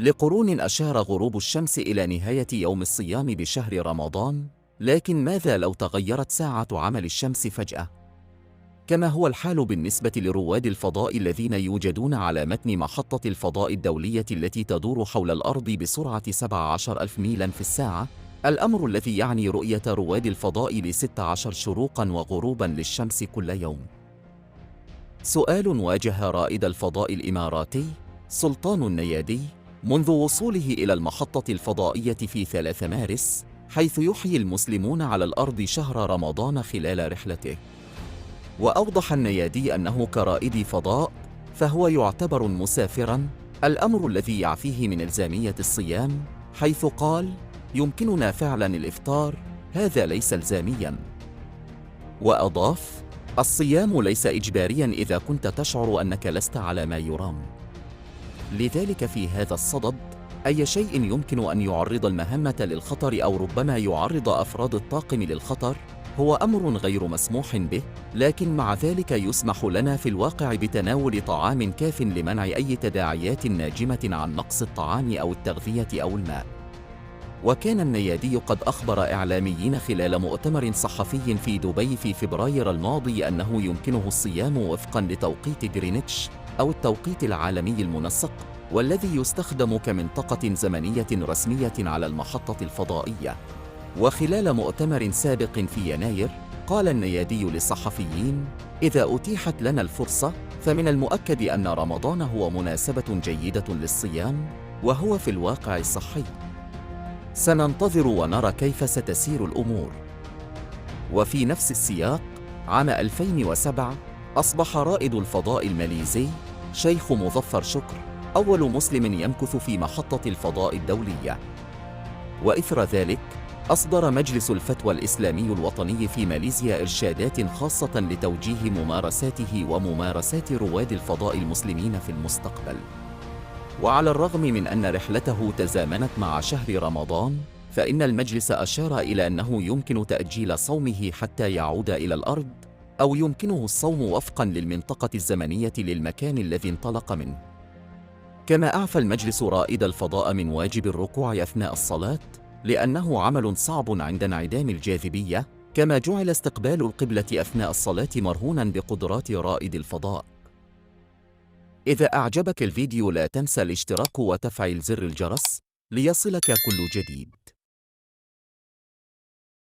لقرون أشار غروب الشمس إلى نهاية يوم الصيام بشهر رمضان، لكن ماذا لو تغيرت ساعة عمل الشمس فجأة؟ كما هو الحال بالنسبة لرواد الفضاء الذين يوجدون على متن محطة الفضاء الدولية التي تدور حول الأرض بسرعة 17,000 ميلاً في الساعة، الأمر الذي يعني رؤية رواد الفضاء ل16 شروقاً وغروباً للشمس كل يوم. سؤال واجه رائد الفضاء الإماراتي سلطان النيادي منذ وصوله إلى المحطة الفضائية في 3 مارس، حيث يحيي المسلمون على الأرض شهر رمضان خلال رحلته. وأوضح النيادي أنه كرائد فضاء فهو يعتبر مسافراً، الأمر الذي يعفيه من إلزامية الصيام، حيث قال: يمكننا فعلاً الإفطار، هذا ليس إلزامياً. وأضاف: الصيام ليس إجبارياً إذا كنت تشعر أنك لست على ما يرام. لذلك في هذا الصدد، أي شيء يمكن أن يعرض المهمة للخطر أو ربما يعرض أفراد الطاقم للخطر هو أمر غير مسموح به، لكن مع ذلك يسمح لنا في الواقع بتناول طعام كاف لمنع أي تداعيات ناجمة عن نقص الطعام أو التغذية أو الماء. وكان النيادي قد أخبر إعلاميين خلال مؤتمر صحفي في دبي في فبراير الماضي أنه يمكنه الصيام وفقاً لتوقيت غرينتش أو التوقيت العالمي المنسق، والذي يستخدم كمنطقة زمنية رسمية على المحطة الفضائية. وخلال مؤتمر سابق في يناير، قال النيادي للصحفيين: إذا أتيحت لنا الفرصة، فمن المؤكد أن رمضان هو مناسبة جيدة للصيام، وهو في الواقع الصحي. سننتظر ونرى كيف ستسير الأمور. وفي نفس السياق، عام 2007 أصبح رائد الفضاء الماليزي شيخ مظفر شكر أول مسلم يمكث في محطة الفضاء الدولية. وإثر ذلك، أصدر مجلس الفتوى الإسلامي الوطني في ماليزيا إرشادات خاصة لتوجيه ممارساته وممارسات رواد الفضاء المسلمين في المستقبل. وعلى الرغم من أن رحلته تزامنت مع شهر رمضان، فإن المجلس أشار إلى أنه يمكن تأجيل صومه حتى يعود إلى الأرض، أو يمكنه الصوم وفقاً للمنطقة الزمنية للمكان الذي انطلق منه. كما أعفى المجلس رائد الفضاء من واجب الركوع أثناء الصلاة، لأنه عمل صعب عند انعدام الجاذبية، كما جعل استقبال القبلة أثناء الصلاة مرهوناً بقدرات رائد الفضاء. إذا أعجبك الفيديو لا تنسى الاشتراك وتفعيل زر الجرس ليصلك كل جديد.